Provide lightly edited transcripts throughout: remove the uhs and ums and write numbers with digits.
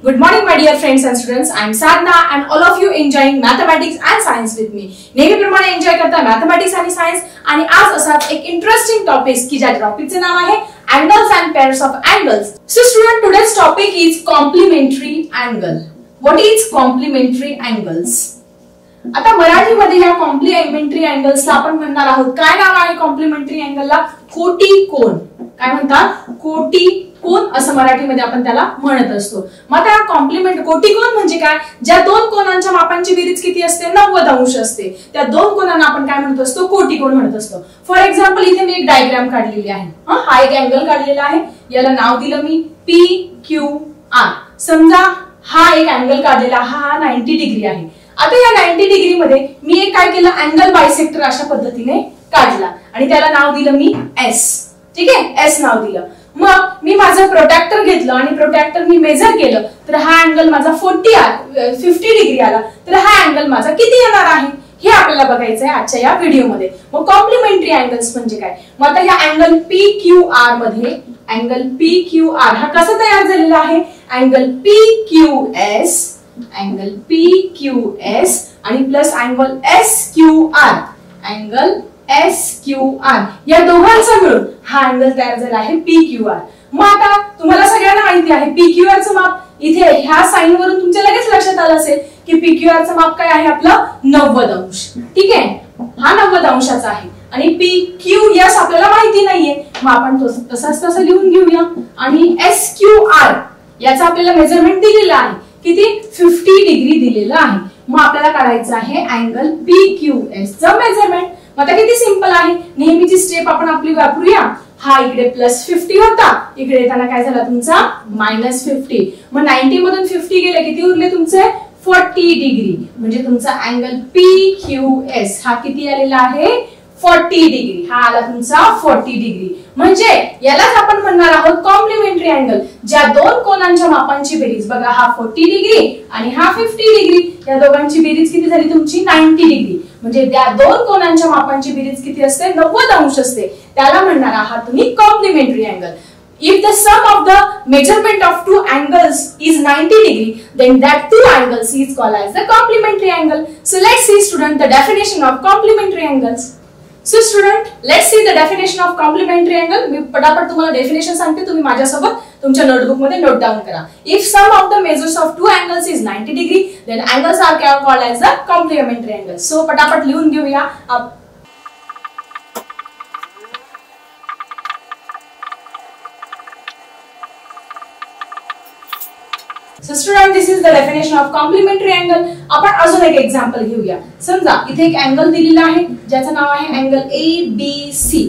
Good morning, my dear friends and students. I am Sadhna and all of you enjoying mathematics and science with me. नेहमीप्रमाणे enjoy करता mathematics आणि science आणि आज असाच एक interesting topic की ज्या टॉपिकचे नाव आहे angles and pairs of angles. So student, today's topic is complementary angle. What is complementary angles? आता मराठीमध्ये या कॉम्प्लिमेंटरी अँगल्सला आपण म्हणणार आहोत. काय नाव आहे कॉम्प्लिमेंटरी अँगलला? कोटी कोन. काय म्हणतात? कोटी कोन असं मराठीमध्ये आपण त्याला म्हणत असतो. मग आता कॉम्प्लिमेंट कोटी कोन म्हणजे काय? ज्या दोन कोनांच्या मापांची बेरीज किती असते? 90 अंश असते. त्या दोन कोनांना आपण काय म्हणत असतो? कोटी कोन म्हणत असतो. फॉर एक्झाम्पल इथे मी एक डायग्राम काढलेली आहे. हा एक अँगल काढलेला आहे. याला नाव दिलं मी PQR. समजा हा एक अँगल काढलेला हा 90 डिग्री आहे. आता या 90 डिग्री मध्ये मी एक काय केलं? अँगल बायसेक्टर अशा पद्धतीने काढला आणि त्याला नाव दिलं मी S. ठीक आहे, S नाव दिलं. मग मी माझं प्रोट्रॅक्टर घेतलं आणि प्रोट्रॅक्टर मी मेजर केलं तर हा अँगल माझा 50 डिग्री आला. तर हा अँगल माझा किती येणार आहे हे आपल्याला बघायचं आहे आजच्या या व्हिडिओमध्ये. मग कॉम्प्लिमेंटरी अँगल्स म्हणजे काय? मग आता या अँगल PQR मध्ये अँगल PQR हा कसा तयार झालेला आहे? अँगल PQS आणि plus angle SQR, angle SQR या दोघांचा मिळून हा अँगल तयार झाला आहे PQR. मग आता तुम्हाला सगळ्यांना माहिती आहे PQR चं माप इथे ह्या साइन वरून तुमच्या लगेच लक्षात आलं असेल की PQR चं माप काय आहे आपलं? 90 अंश. ठीक आहे, हा 90 अंशाचा आहे आणि PQS आपल्याला माहिती नाहीये. मग आपण तसं लिहून घेऊया. आणि SQR याचा आपल्याला मेजरमेंट दिलेला आहे. किती? 50 डिग्री दिलेलं आहे. मग आपल्याला काढायचं आहे अँगल PQS चं मेजरमेंट. मग आता किती सिंपल आहे. नेहमीची स्टेप आपण आपली वापरूया. हा इकडे +50 होता, इकडे येताना काय झाला तुमचा -50. मग 90 मधून 50 गेले, किती उरले तुमचे? 40 डिग्री. म्हणजे तुमचा अँगल PQS हा किती आलेला आहे? 40 डिग्री. हा आला तुमचा 40 डिग्री. म्हणजे यालाच आपण म्हणणार आहोत कॉम्प्लिमेंटरी अँगल. ज्या दोन कोनांच्या मापांची बेरीज बघा, हा 40 डिग्री आणि हा 50 डिग्री, या दोघांची बेरीज किती झाली तुमची? 90 डिग्री. म्हणजे त्या दोन कोनांच्या मापांची बेरीज किती असते? 90 अंश असते. त्याला म्हणणार आहात तुम्ही complementary angle. If the sum of the measurement of two angles is 90 degree, then that two angles is called as the complementary angle. So let's see student the definition of complementary angles. So student, let's see the definition of complementary angle. मी पटापट तुम्हाला definition सांगते, तुम्ही माझ्यासोबत तुमच्या notebook मध्ये note down करा. If sum of the measures of two angles is 90 degree, then angles are called as the complementary angles. So पटापट लिहून घेऊया. So student, this is the definition of complementary angle. आपण अजून एक example घेऊया. समजा इथे एक अँगल दिलेला आहे ज्याचं नाव आहे अँगल ABC.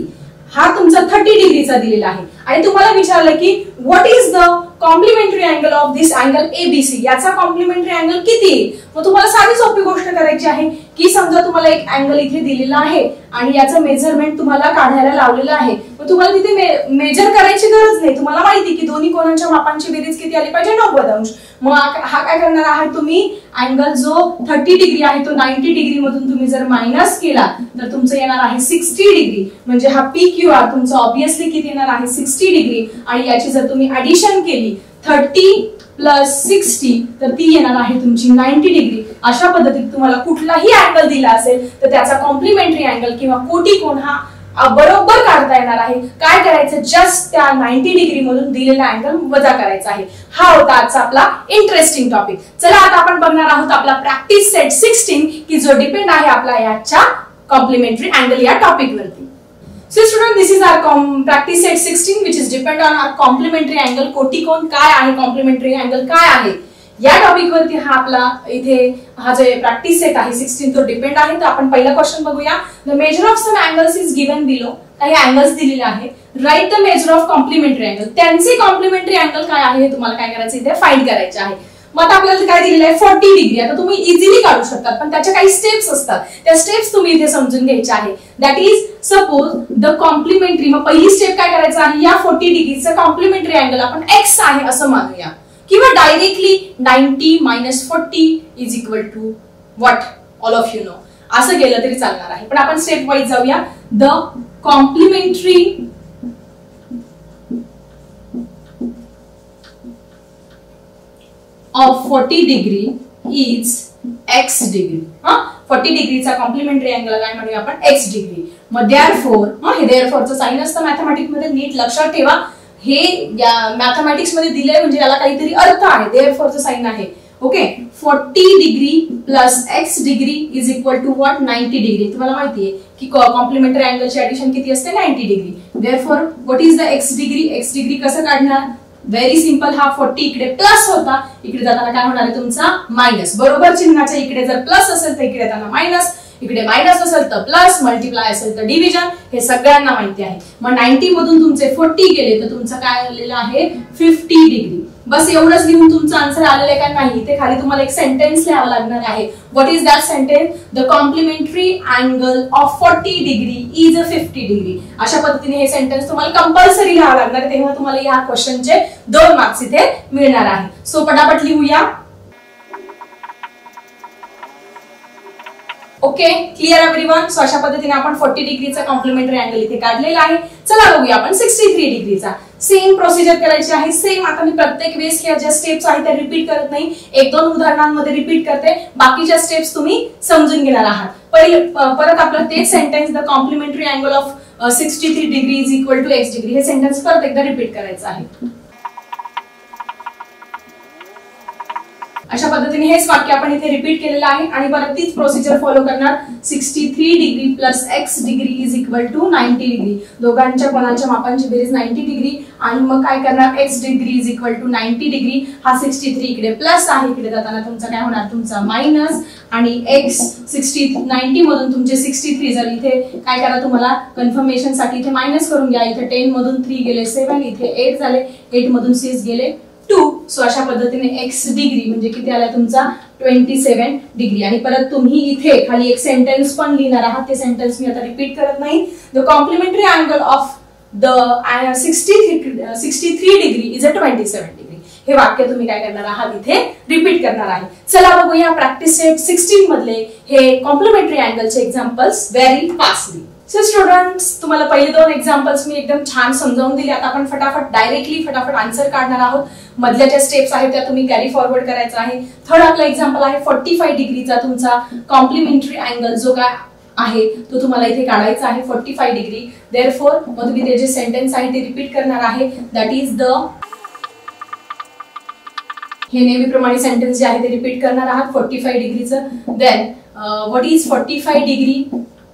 हा तुमचा 30 डिग्रीचा दिलेला आहे आणि तुम्हाला विचारलं की what is the complementary angle of this angle ABC. याचा कॉम्प्लिमेंटरी अँगल किती? मग तुम्हाला साधी सोपी गोष्ट करायची आहे की समजा तुम्हाला एक अँगल इथे दिलेला आहे आणि याचं मेजरमेंट तुम्हाला काढायला लावलेलं आहे. मग तुम्हाला तिथे मेजर करायची गरज नाही. तुम्हाला माहिती की दोन्ही कोनांच्या मापांची बेरीज किती आली पाहिजे? 90 अंश. मग हा काय करणार आहात तुम्ही? अँगल जो 30 डिग्री आहे तो 90 डिग्री मधून तुम्ही जर मायनस केला तर तुमचं येणार आहे 60 डिग्री. म्हणजे हा PQR तुमचा ऑब्विसली किती येणार आहे? 60 डिग्री. आणि याची जर तुम्ही ऍडिशन केली 30 + 60 तर ती येणार आहे तुमची 90 डिग्री. अशा पद्धतीत तुम्हाला कुठलाही अँगल दिला असेल तर त्याचा कॉम्प्लिमेंटरी अँगल किंवा कोटी कोन हा बरोबर काढता येणार आहे. काय करायचं? जस्ट त्या 90 डिग्री मधून दिलेला अँगल वजा करायचा आहे. हा होता आजचा आपला इंटरेस्टिंग टॉपिक. चला आता आपण बघणार आहोत आपला प्रॅक्टिस सेट 16 की जो डिपेंड आहे आपला याच्या कॉम्प्लिमेंटरी अँगल या टॉपिक वरती. So student, this is our practice set 16 which is depend on our complementary angle. कोटी कोन काय आहे? कॉम्प्लिमेंटरी अँगल काय आहे? या टॉपिक वरती हा आपला इथे हा जो प्रॅक्टिस सेट आहे 16 तो डिपेंड आहे. तर आपण पहिला क्वेश्चन बघूया. The measure of some angles is given below. काही अँगल्स दिलेले आहेत. Right the measure of complementary angle. त्यांचे कॉम्प्लिमेंटरी अँगल काय आहे हे तुम्हाला काय करायचं इथे फाइंड करायचे आहे. मग आता आपल्याला काय दिलेलं आहे? 40 डिग्री. आता तुम्ही इझिली काढू शकता पण त्याच्या काही स्टेप्स असतात. त्या स्टेप्स तुम्ही इथे समजून घ्यायच्या आहे. That is suppose the complementary. मग पहिली स्टेप काय करायचं आहे? या 40 डिग्रीचा कॉम्प्लिमेंटरी अँगल आपण x आहे असं मानूया किंवा directly 90 - 40 = what? All of you know. असं केलं तरी चालणार आहे पण आपण स्टेप वाईज जाऊया. The complementary of 40 degree is x degree. 40 डिग्रीचा कॉम्प्लिमेंटरी अँगल काय म्हणूया आपण x डिग्री. मग देअरफॉर हे देअरफॉरचं साइन असतं मॅथमॅटिक्स मध्ये, नीट लक्षात ठेवा. हे मॅथमॅटिक्स मध्ये दिलंय म्हणजे याला काहीतरी अर्थ आहे, देअरफॉरचं साइन आहे. Okay, 40 degree plus x degree is equal to what 90 degree. तुम्हाला माहिती आहे की कॉम्प्लिमेंटरी अँगलची ऍडिशन किती असते 90 degree. Therefore what is the x degree. x degree कसं काढणार, व्हेरी सिंपल. हा 40 इकडे प्लस होता, इकडे जाताना काय होणार आहे तुमचा मायनस. बरोबर चिन्हाच्या इकडे जर प्लस असेल तर इकडे येताना मायनस, इकडे मायनस असेल तर प्लस, मल्टिप्लाय असेल तर डिव्हिजन. हे सगळ्यांना माहिती आहे. मग 90 मधून तुमचे 40 गेले तर तुमचं काय आलेलं आहे 50 डिग्री. बस एवढंच लिहून तुमचं आन्सर आलेलं आहे का नाही. इथे खाली तुम्हाला एक सेंटेन्स लिहावं लागणार आहे. What is that sentence. The complementary angle of 40 degree is 50 degree. अशा पद्धतीने हे सेंटेन्स तुम्हाला कंपल्सरी लिहावं लागणार आहे, तेव्हा तुम्हाला या क्वेश्चनचे 2 मार्क्स इथे मिळणार आहे. सो पटापट लिहूया. Okay, clear everyone. सो अशा पद्धतीने आपण 40 डिग्रीचा कॉम्प्लिमेंटरी अँगल इथे काढलेला आहे. चला बघूया आपण 63 डिग्रीचा. सेम प्रोसिजर करायची आहे. सेम आता मी प्रत्येक वेळेस ज्या स्टेप्स आहेत त्या रिपीट करत नाही, 1-2 उदाहरणांमध्ये रिपीट करते. बाकीच्या स्टेप्स तुम्ही समजून घेणार आहात. परत आपलं तेच sentence, the complementary angle of 63 degree is equal to x degree. हे सेंटेन्स परत एकदा रिपीट करायचं आहे. अशा पद्धतीने हेच वाक्य आपण इथे रिपीट केलेलं आहे आणि परत तीच प्रोसिजर फॉलो करणार. 63 degree plus x degree is equal to 90 degree. दोघांच्या कोणाच्या मापांची बेरीज 90 डिग्री आणि मग काय करणार x degree is equal to 90 degree. हा 63 इकडे प्लस आहे, इकडे जाताना तुमचा काय होणार तुमचा मायनस आणि x 90 मधून तुमचे 63 जर इथे काय करा तुम्हाला कन्फर्मेशन साठी इथे मायनस करून घ्या. इथे 10 मधून 3 गेले 7, इथे 8 झाले, 8 मधून 6 गेले 2. सो अशा पद्धतीने x डिग्री म्हणजे किती आला तुमचा 27 डिग्री. आणि परत तुम्ही इथे खाली एक सेंटेन्स पण लिहिणार आहात. ते सेंटेन्स मी आता रिपीट करत नाही. The complementary angle of the 63 degree is 27 degree. हे वाक्य तुम्ही काय करणार आहात इथे रिपीट करणार आहे. चला बघूया प्रॅक्टिस सेट 16 मधले हे कॉम्प्लिमेंटरी अँगलचे examples very fastly. So students, तुम्हाला पहिले 2 एक्झाम्पल्स मी एकदम छान समजावून दिले. आता आपण फटाफट आन्सर काढणार आहोत. मधल्या ज्या स्टेप्स आहेत त्या तुम्ही कॅरी फॉरवर्ड करायचा आहे. थर्ड आपला एक्झाम्पल आहे 45 डिग्रीचा तुमचा कॉम्प्लिमेंटरी अँगल जो काय आहे तो तुम्हाला इथे काढायचा आहे 45 डिग्री. देअरफॉर मग तुम्ही ते जे सेंटेन्स आहे ते रिपीट करणार आहे. दॅट इज द, हे नेहमीप्रमाणे सेंटेन्स जे आहे ते रिपीट करणार आहात 45 डिग्रीचं. Then what is 45 degree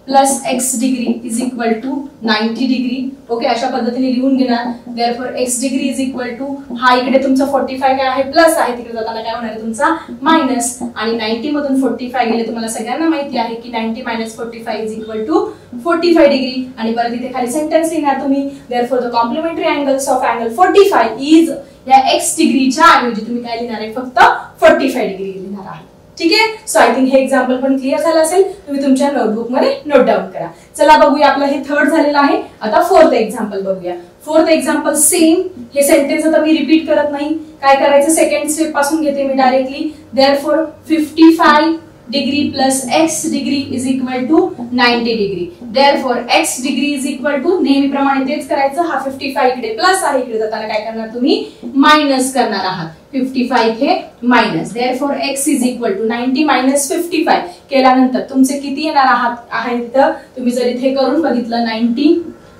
plus x degree is equal to 90 degree. Okay, अशा पद्धतीने लिहून घेणार. Therefore x degree is equal to, हा इकडे तुमचा 45 काय आहे प्लस आहे, तिकडे जाताना काय होणार आहे तुमचा मायनस. आणि 90 मधून 45 गेले, तुम्हाला सगळ्यांना माहिती आहे की 90 minus 45 is equal to 45 degree. आणि परत इथे खाली सेंटेन्स लिहिणार तुम्ही. Therefore the complementary angles of angle 45 is, या x डिग्रीच्या ऐवजी तुम्ही काय लिहिणार आहे फक्त 45 डिग्री लिहिणार आहात. ठीक आहे. सो आय थिंक हे एक्झाम्पल पण क्लिअर झालं असेल. तुम्ही तुमच्या नोटबुक मध्ये नोट डाऊन करा. चला बघूया, आपलं हे थर्ड झालेलं आहे. आता फोर्थ एक्झाम्पल बघूया. Fourth example same. हे सेंटेन्स आता मी रिपीट करत नाही. काय करायचं, सेकंड स्टेप पासून घेते मी directly. Therefore 55 degree plus x degree is equal to 90 degree. Therefore x degree is equal to, नेहमीप्रमाणे तेच करायचं. हा 55 इकडे प्लस आहे, इकडे जाताना काय करणार तुम्ही मायनस करणार आहात. 55 हे minus. Therefore x is equal to 90 minus 55 केल्यानंतर तुमचे किती येणार आहेत तर तुम्ही जर इथे करून बघितलं 90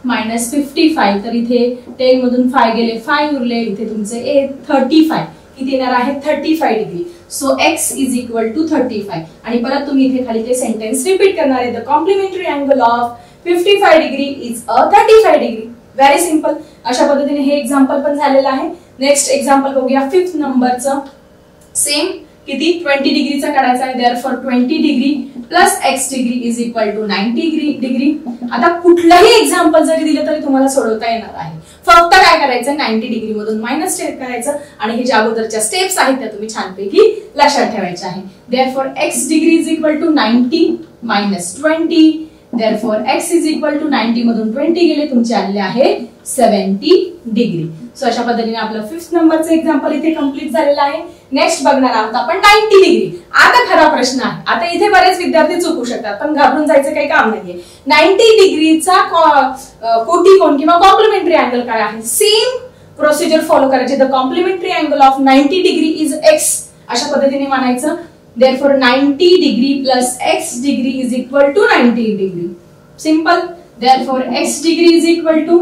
मायनस 55 तर इथे 10 मधून 5 गेले 5 उरले, इथे तुमचे 35 किती येणार आहे 35 degree. So x is equal to 35. आणि परत तुम्ही इथे खाली ते सेंटेन्स रिपीट करणार आहे. The complementary angle of 55 degree is 35 degree. Very simple. अशा पद्धतीने हे एक्झाम्पल पण झालेलं आहे. नेक्स्ट एक्झाम्पल बघूया 5th नंबरचं. सेम किती 20 डिग्रीचा काढायचा आहे. Therefore 20 degree plus x degree is equal to 90 degree. आता कुठलंही एक्झाम्पल जरी दिलं तरी तुम्हाला सोडवता येणार आहे. फक्त काय करायचं 90 डिग्री मधून मायनस करायचं आणि हे ज्या अगोदरच्या स्टेप्स आहेत त्या तुम्ही छानपैकी लक्षात ठेवायच्या आहे. Therefore x degree is equal to 90 minus 20. Therefore x is equal to 90 मधून 20 गेले, तुमचे आलेले आहे 70 डिग्री. सो अशा पद्धतीने आपलं 5th नंबरचं एक्झाम्पल इथे कंप्लीट झालेलं आहे. नेक्स्ट बघणार आहोत आपण 90 डिग्री. आता खरा प्रश्न आहे, आता इथे बरेच विद्यार्थी चुकू शकतात पण घाबरून जायचं काही काम नाहीये. 90 डिग्रीचा कोटिकोन किंवा कॉम्प्लिमेंटरी अँगल काय आहे. सेम प्रोसिजर फॉलो करायची. The complementary angle of 90 degree is x अशा पद्धतीने म्हणायचं. Therefore 90 degree plus x degree is equal to 90 degree. Simple. Therefore x degree is equal to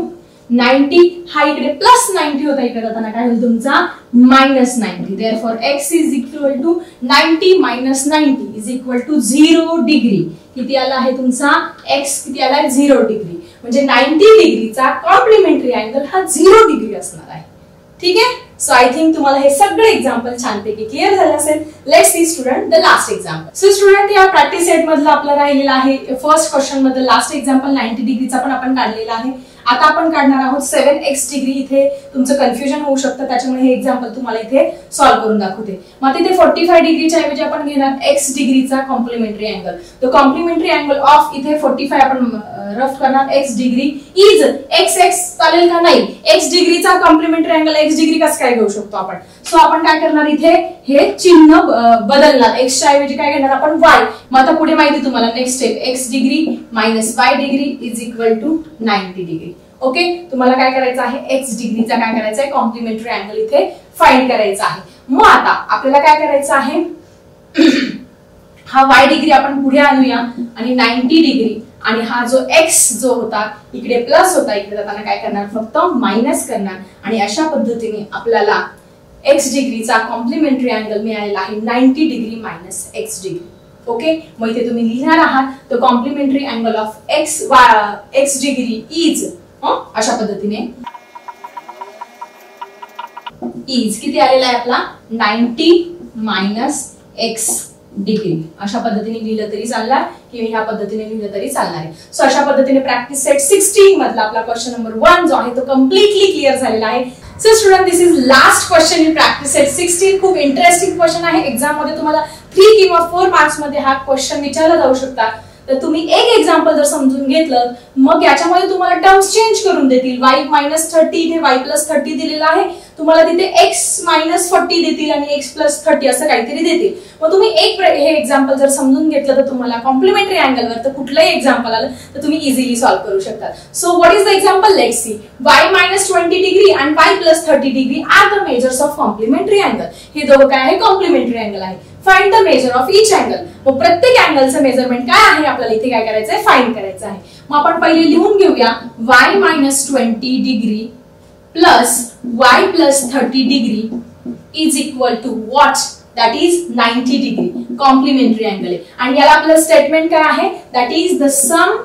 90. हा इकडे प्लस 90 होता, इकडे जाताना काय होईल तुमचा minus 90. Therefore x is equal to 90 minus 90 is equal to 0 degree. किती आला आहे तुमचा x, किती आला आहे 0 डिग्री. म्हणजे 90 डिग्रीचा कॉम्प्लिमेंटरी अँगल हा 0 डिग्री असणार आहे. ठीक आहे. सो आय थिंक तुम्हाला हे सगळे एक्झाम्पल छानपैकी क्लिअर झाले असेल. Let's see student the last example. So student या प्रॅक्टिस सेट मधला आपला राहिलेला आहे फर्स्ट क्वेश्चन मध्ये लास्ट एक्झाम्पल 90 डिग्रीचा पण आपण काढलेला आहे. आता आपण काढणार आहोत 7x डिग्री. इथे तुमचं कन्फ्युजन होऊ शकतं, त्याच्यामुळे हे एक्झाम्पल तुम्हाला इथे सॉल्व्ह करून दाखवते. मग तिथे 45 डिग्रीच्या ऐवजी आपण घेणार x डिग्रीचा कॉम्प्लिमेंटरी अँगल. तो कॉम्प्लिमेंटरी अँगल ऑफ इथे 45 आपण रफ करणार x डिग्री इज x चालेल का नाही. x डिग्रीचा कॉम्प्लिमेंटरी अँगल x डिग्री कसं काय घेऊ शकतो आपण. सो आपण काय करणार इथे हे चिन्ह बदलणार. x च्या ऐवजी काय घेणार आपण y. मग आता पुढे माहिती तुम्हाला next step x degree minus y degree is equal to 90 degree. Okay. तुम्हाला काय करायचं आहे x डिग्रीचा काय करायचा आहे कॉम्प्लिमेंटरी अँगल इथे फाइंड करायचा आहे. मग आता आपल्याला काय करायचं आहे हा y डिग्री आपण पुढे आणूया आणि 90 डिग्री आणि हा जो x जो होता इकडे प्लस होता, इकडे जाताना काय करणार फक्त मायनस करणार आणि अशा पद्धतीने आपल्याला x डिग्रीचा कॉम्प्लिमेंटरी अँगल मिळालेला आहे 90 degree minus x degree. Okay. मग इथे तुम्ही लिहिणार आहात तो complementary angle of x degree is अशा पद्धतीने इज किती आलेला आहे आपला 90 मायनस x डिग्री. अशा पद्धतीने लिहिलं तरी चालणार किंवा ह्या पद्धतीने लिहिलं तरी चालणार आहे. सो अशा पद्धतीने प्रॅक्टिस सेट 16 मधला आपला क्वेश्चन नंबर 1 जो आहे तो कम्प्लिटली क्लिअर झालेला आहे. So student this is last question in practice set 16. खूप इंटरेस्टिंग क्वेश्चन आहे. एक्झाम मध्ये तुम्हाला 3 किंवा 4 मार्क्स मध्ये हा क्वेश्चन विचारला जाऊ शकता. तर तुम्ही एक एक्झाम्पल जर समजून घेतलं मग याच्यामध्ये तुम्हाला टर्म्स चेंज करून देतील. y मायनस 30 इथे y प्लस 30 दिलेला आहे, तुम्हाला तिथे x मायनस 40 देतील आणि x प्लस 30 असं काहीतरी देतील. मग तुम्ही हे एक्झाम्पल जर समजून घेतलं तर तुम्हाला कॉम्प्लिमेंटरी अँगलवर तर कुठलंही एक्झाम्पल आलं तर तुम्ही इझिली सॉल्व्ह करू शकता. So what is the example. Let's see. y minus 20 degree आणि y plus 30 degree are the measures of complementary angle. हे दोघं काय आहे कॉम्प्लिमेंटरी अँगल आहे. Find the measure of each angle. मग प्रत्येक अँगलचं मेजरमेंट काय आहे आपल्याला इथे काय करायचं आहे फाइंड करायचं आहे. मग आपण पहिले लिहून घेऊया y minus 20 degree plus y plus 30 degree is equal to what. That is 90 degree complementary angle आहे. आणि याला आपलं स्टेटमेंट काय आहे दॅट इज द सम.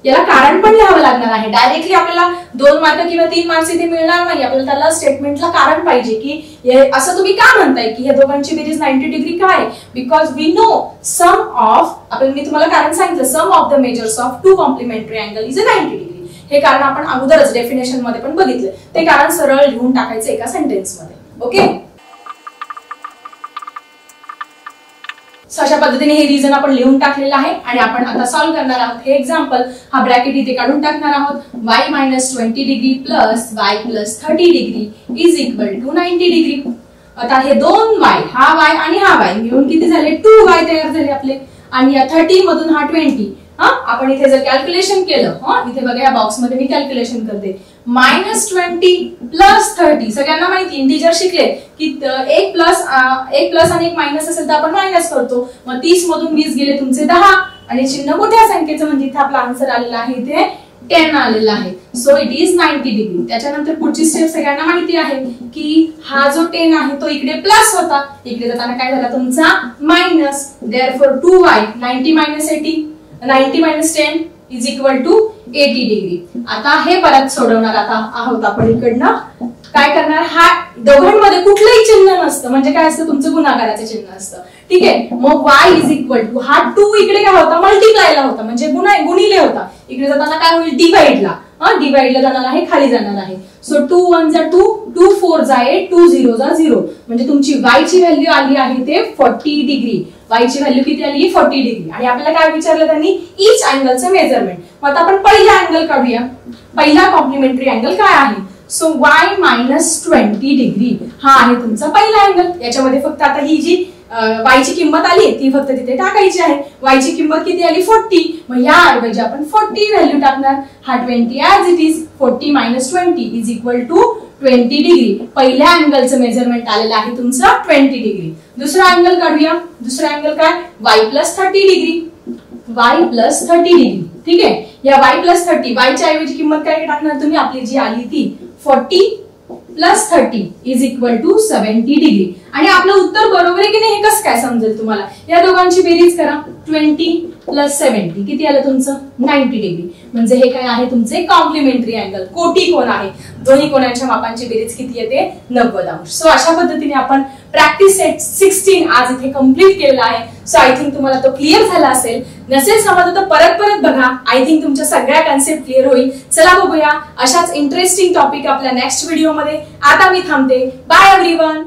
याला कारण पण लिहावं लागणार आहे. डायरेक्टली आपल्याला 2 मार्क किंवा 3 मार्क्स इथे मिळणार नाही. आपल्याला त्याला स्टेटमेंटला कारण पाहिजे की असं तुम्ही का म्हणताय की ह्या दोघांची बेरीज 90 डिग्री काय. Because we know sum of आपण मी तुम्हाला कारण सांगितलं sum of the measures of 2 complementary angle is 90 degree. हे कारण आपण अगोदरच डेफिनेशन मध्ये पण बघितलं. ते कारण सरळ लिहून टाकायचं एका सेंटेन्स मध्ये. ओके. अशा पद्धतीने हे रिझन आपण लिहून टाकलेलं आहे आणि आपण आता सॉल्व्ह करणार आहोत हे एक्झाम्पल. हा ब्रॅकेट इथे काढून टाकणार आहोत. y minus 20 degree plus y plus 30 degree is equal to 90 degree. आता हे 2y हा y आणि हा y मिळून किती झाले 2y तयार झाले आपले. आणि या 30 मधून हा 20 आपण इथे जर कॅल्क्युलेशन केलं इथे बघा या बॉक्स मध्ये मी कॅल्क्युलेशन करते मायनस 20 प्लस 30. सगळ्यांना माहिती इंटिजर शिकले की एक प्लस आणि एक मायनस असेल तर आपण मायनस करतो. मग 30 मधून 20 गेले तुमचे 10 आणि चिन्ह मोठ्या संख्येचं म्हणजे इथे आपला आन्सर आलेला आहे इथे 10 आलेला आहे. So it is 90 degree. त्याच्यानंतर पुढची स्टेप सगळ्यांना माहिती आहे की हा जो 10 आहे तो इकडे प्लस होता, इकडे जाताना काय झाला तुमचा minus. Therefore 2y 90 minus 80 90 minus 10 is equal to 80 degree. आता हे परत सोडवणार आहोत आपण. इकडनं काय करणार हा दोघांमध्ये कुठलंही चिन्ह नसतं म्हणजे काय असतं तुमचं गुणाकाराचं चिन्ह असतं. ठीक आहे. मग y इज इक्वल टू हा 2 इकडे काय होता मल्टिप्लायला होता म्हणजे गुणिले होता. इकडे जाताना काय होईल डिवाइडला. डिवाइडला जाणार आहे खाली जाणार आहे. सो 2 1 जा 2 2 4 जा 8 2 0 जा 0 म्हणजे तुमची y ची व्हॅल्यू आली आहे ते 40 डिग्री. y ची व्हॅल्यू किती आली 40 डिग्री. आणि आपल्याला काय विचारलं त्यांनी ईच अँगलचं मेजरमेंट. मग आता आपण पहिला अँगल काढूया. पहिला कॉम्प्लिमेंटरी अँगल काय आहे. सो y मायनस 20 डिग्री हा आहे तुमचा पहिला अँगल. याच्यामध्ये फक्त आता ही जी y ची किंमत आली ती फक्त तिथे टाकायची आहे. y ची किंमत किती आली 40. मग या ऐवजी आपण 40 व्हॅल्यू टाकणार. हा 20 as it is 40 minus 20 is equal to 20 degree. पहिल्या अँगलचं मेजरमेंट आलेलं आहे तुमचं 20 डिग्री. दुसरा अँगल काढूया. दुसरा अँगल काय y plus 30 degree. y plus 30 degree. ठीक आहे. या y प्लस 30 y च्या ऐवजी किंमत काय टाकणार तुम्ही आपली जी आली ती 40 plus 30 is equal to 70 degree. आणि आपलं उत्तर बरोबर आहे की नाही हे कसं काय समजेल तुम्हाला. या दोघांची बेरीज करा. 20 प्लस 70 किती आलं तुमचं 90 डिग्री. म्हणजे हे काय आहे तुमचे कॉम्प्लिमेंटरी अँगल, कोटी कोन आहे. दोन्ही कोनांच्या मापांची बेरीज किती येते 90 अंश. सो अशा पद्धतीने आपण प्रॅक्टिस सेट 16 आज इथे कंप्लीट केलेला आहे. सो आय थिंक तुम्हाला तो क्लिअर झाला असेल. नसेल समजलं तर परत बघा. आय थिंक तुमच्या सगळ्या कन्सेप्ट क्लिअर होईल. चला बघूया अशाच इंटरेस्टिंग टॉपिक आपल्या नेक्स्ट व्हिडिओ मध्ये. आता मी थांबते. Bye everyone.